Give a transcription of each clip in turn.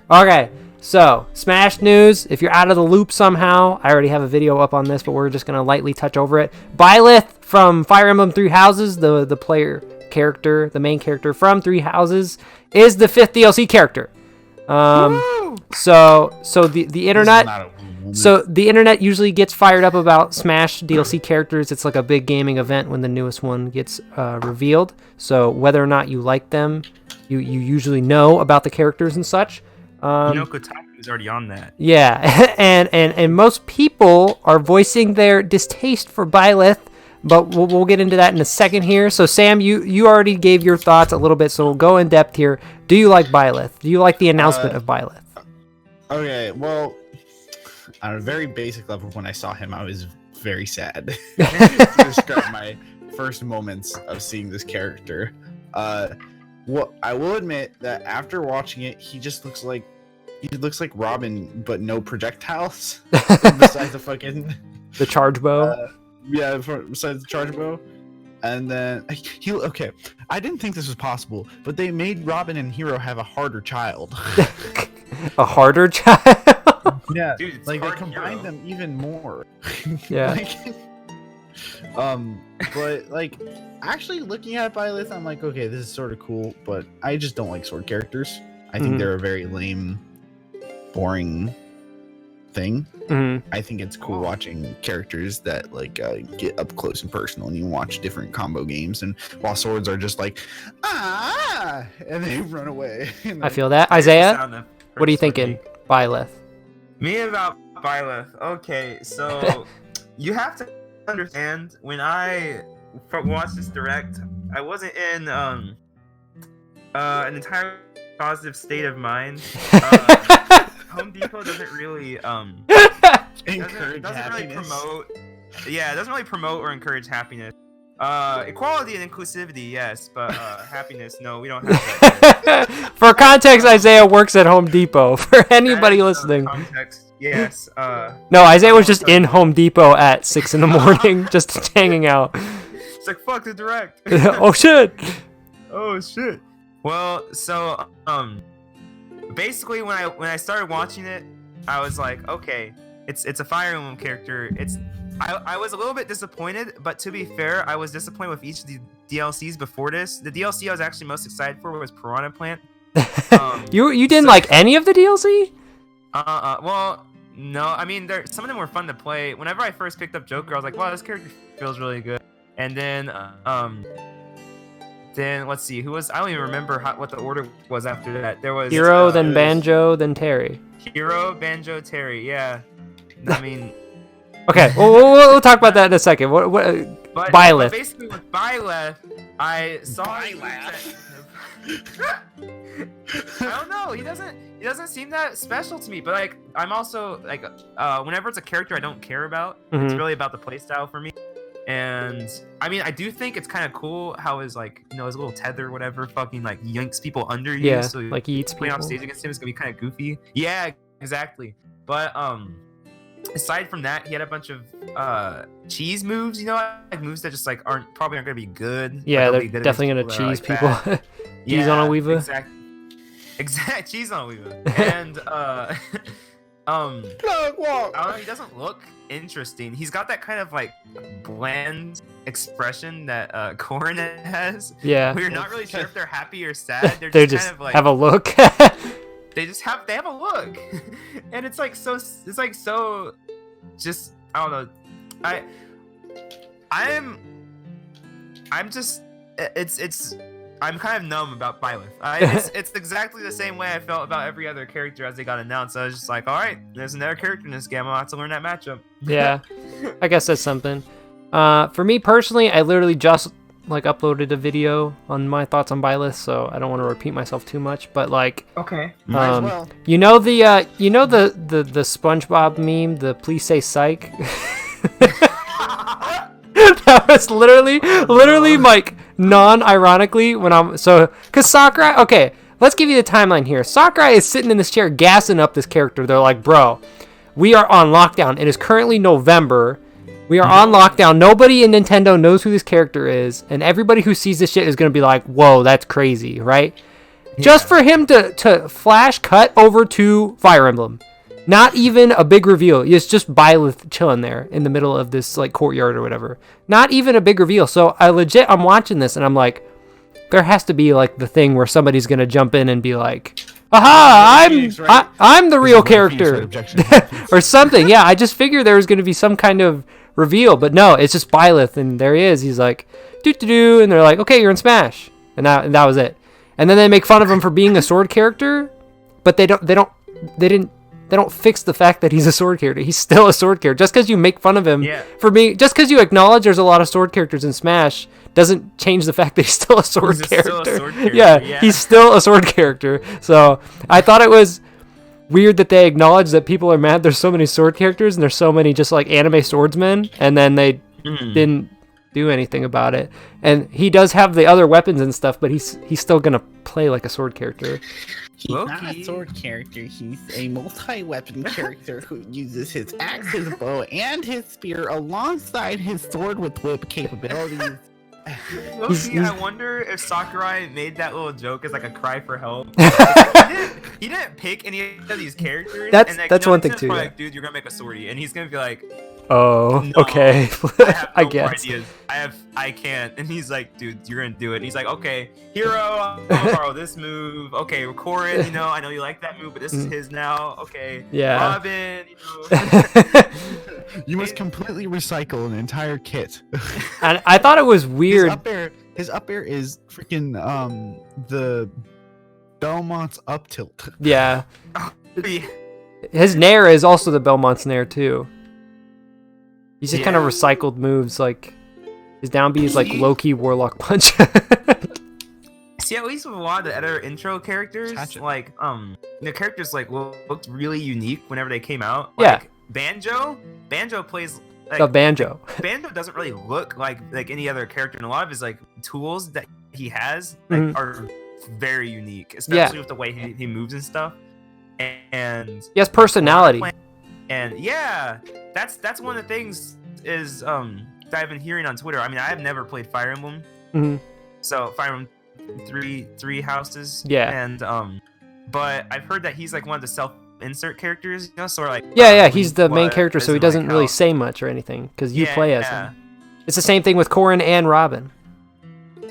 Okay, so Smash news. If you're out of the loop somehow, I already have a video up on this, but we're just gonna lightly touch over it. Byleth from Fire Emblem Three Houses, the player character, the main character from Three Houses, is the 5th DLC character. So the internet. So the internet usually gets fired up about Smash DLC characters. It's like a big gaming event when the newest one gets revealed. So whether or not you like them, you usually know about the characters and such. Kotaku is already on that. Yeah, and most people are voicing their distaste for Byleth, but we'll get into that in a second here. So Sam, you already gave your thoughts a little bit, so we'll go in depth here. Do you like Byleth? Do you like the announcement of Byleth? Okay, well, on a very basic level, when I saw him, I was very sad. To describe my first moments of seeing this character. Well, I will admit that after watching it, he looks like Robin, but no projectiles. Besides the fucking the charge bow. Besides the charge bow. And then okay. I didn't think this was possible, but they made Robin and Hero have a harder child. A harder child? Yeah, dude, like they combined them even more. Yeah. But like actually looking at Byleth, I'm like, okay, this is sort of cool, but I just don't like sword characters. I think they're a very lame, boring thing. I think it's cool watching characters that like get up close and personal, and you watch different combo games, and while swords are just like and they run away. I feel that. Isaiah, what are you thinking? Byleth. Me about Byleth. Okay, so you have to understand, when I watched this direct, I wasn't in an entirely positive state of mind. Home Depot doesn't really encourage happiness. It doesn't really promote or encourage happiness. Equality and inclusivity, yes, but happiness, no, we don't have that. For context, Isaiah works at Home Depot. For anybody listening. Context, yes. No, Isaiah was just in Home Depot at 6 a.m, just hanging out. It's like, fuck the direct. Oh shit. Oh shit. Well, so basically when I started watching it, I was like, okay, it's a Fire Emblem character. I was a little bit disappointed, but to be fair, I was disappointed with each of the DLCs before this. The DLC I was actually most excited for was Piranha Plant. You didn't like any of the DLC? Well, no. I mean, some of them were fun to play. Whenever I first picked up Joker, I was like, wow, this character feels really good. And then let's see, who was? I don't even remember what the order was after that. There was Hero, then Banjo, then Terry. Hero, Banjo, Terry. Yeah. I mean. Okay, we'll talk about that in a second. What Byleth. Byleth. Basically, with Byleth, I saw. I don't know. He doesn't seem that special to me. But like, I'm also like, whenever it's a character I don't care about, it's really about the playstyle for me. And I mean, I do think it's kind of cool how his like, his little tether, or whatever, fucking like yanks people under you. Yeah, so like he eats people. Playing off stage against him is gonna be kind of goofy. Yeah, exactly. But aside from that, he had a bunch of cheese moves, like moves that just like probably aren't gonna be good. Yeah, like, they're definitely gonna cheese people. Cheese on a Weeva. Exact cheese on a Weeva. And Plug walk. I don't know, he doesn't look interesting. He's got that kind of like bland expression that Corrin has. Yeah. We're not really sure if they're happy or sad. They just kind of like have a look. they have a look. And it's like so just, I don't know. I'm kind of numb about Byleth. It's exactly the same way I felt about every other character as they got announced. I was just like, all right, there's another character in this game. I'll have to learn that matchup. Yeah, I guess that's something. For me personally, I literally just like uploaded a video on my thoughts on Byleth, so I don't want to repeat myself too much. But like, okay, might as well. the SpongeBob meme, the "Please say psych." That was literally like non-ironically because Sakurai. Okay, let's give you the timeline here. Sakurai is sitting in this chair gassing up this character. They're like, bro, we are on lockdown. It is currently November. We are on lockdown. Nobody in Nintendo knows who this character is, and everybody who sees this shit is gonna be like, whoa, that's crazy, right? just for him to flash cut over to Fire Emblem. Not even a big reveal. It's just Byleth chilling there in the middle of this like courtyard or whatever. Not even a big reveal. So I'm watching this and I'm like, there has to be like the thing where somebody's gonna jump in and be like, aha, I'm the real character or something. Yeah, I just figured there was gonna be some kind of reveal, but no, it's just Byleth, and there he is. He's like, doo, and they're like, okay, you're in Smash, and that was it. And then they make fun of him for being a sword character, but they don't fix the fact that he's a sword character. He's still a sword character. Just because you make fun of him for being, just because you acknowledge there's a lot of sword characters in Smash, doesn't change the fact that he's still a sword character. Yeah, he's still a sword character. So I thought it was weird that they acknowledge that people are mad there's so many sword characters and there's so many just like anime swordsmen, and then they didn't do anything about it. And he does have the other weapons and stuff, but he's still gonna play like a sword character. He's not a sword character, he's a multi-weapon character who uses his axe, his bow, and his spear alongside his sword with whip capabilities. Loki, I wonder if Sakurai made that little joke as like a cry for help. He didn't pick any of these characters. That's one thing too. Like, dude, you're gonna make a swordie, and he's gonna be like, oh, no, okay. I have no I guess. ideas. I can't. And he's like, dude, you're gonna do it. And he's like, okay, Hero, I'll borrow this move. Okay, Corin, I know you like that move, but this is his now. Okay, yeah. Robin, You must completely recycle an entire kit. And I thought it was weird. His up air is freaking the Belmont's up tilt. Yeah. His nair is also the Belmont's nair too. He's just kind of recycled moves. Like his down B is like Loki Warlock Punch. See, at least with a lot of the other intro characters, like the characters like looked really unique whenever they came out. Like, Banjo plays like a banjo. Banjo doesn't really look like any other character, and a lot of his like tools that he has are very unique, especially with the way he moves and stuff. And he has personality. And yeah, that's one of the things is that I've been hearing on Twitter. I mean, I have never played Fire Emblem, so Fire Emblem Three Houses. Yeah. And but I've heard that he's like one of the self-insert characters, sort of like he's the main character, so he doesn't really say much or anything because you play as him. It's the same thing with Corin and Robin.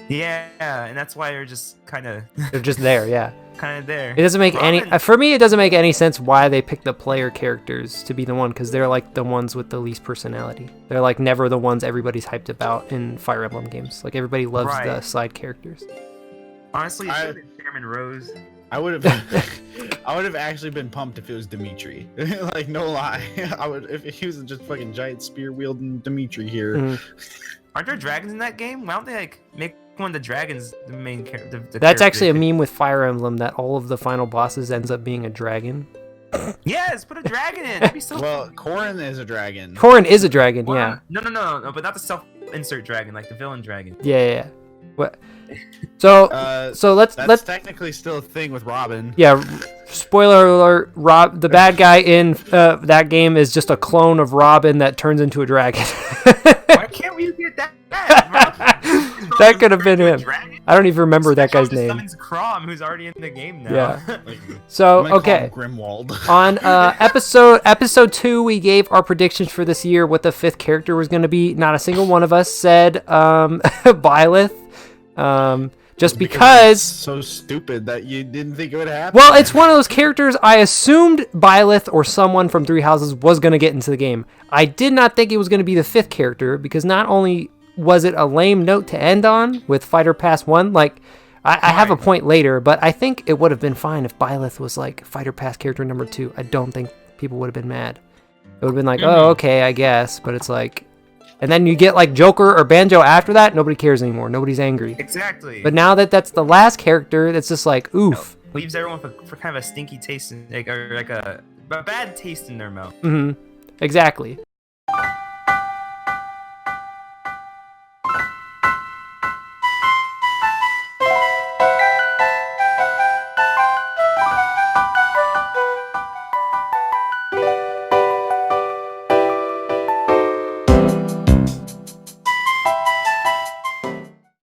Yeah, and that's why they're just they're just there. Yeah. Kind of there. It doesn't make for me. It doesn't make any sense why they pick the player characters to be the one, because they're like the ones with the least personality. They're like never the ones everybody's hyped about in Fire Emblem games. Like everybody loves the side characters. Honestly, it should have been Chairman Rose. I would have actually been pumped if it was Dimitri. Like no lie, I would if he was just fucking giant spear wielding Dimitri here. Aren't there dragons in that game? Why don't they like make one of the dragons the main character? That's actually a meme with Fire Emblem, that all of the final bosses ends up being a dragon. Yes, put a dragon in. That'd be so well, Corin is a dragon. Corin is a dragon, yeah. No, but not the self-insert dragon, like the villain dragon. Yeah. What? So let's technically still a thing with Robin. Yeah. Spoiler alert: the bad guy in that game is just a clone of Robin that turns into a dragon. Why can't we get that? That could have been him. I don't even remember that guy's name. Summons Crom, who's already in the game now. Yeah. So okay. Grimwald. On episode 2, we gave our predictions for this year, what the 5th character was going to be. Not a single one of us said Byleth. Just because so stupid that you didn't think it would happen. Well, it's one of those characters I assumed Byleth or someone from Three Houses was going to get into the game. I did not think it was going to be the 5th character, because not only was it a lame note to end on with Fighter Pass 1, like I have a point later, but I think it would have been fine if Byleth was like Fighter Pass character number 2. I don't think people would have been mad. It would have been like, oh, okay, I guess, but it's like, and then you get like Joker or Banjo after that, nobody cares anymore. Nobody's angry. Exactly. But now that that's the last character, that's just like, oof. Leaves everyone for kind of a stinky taste, or like a bad taste in their mouth. Exactly.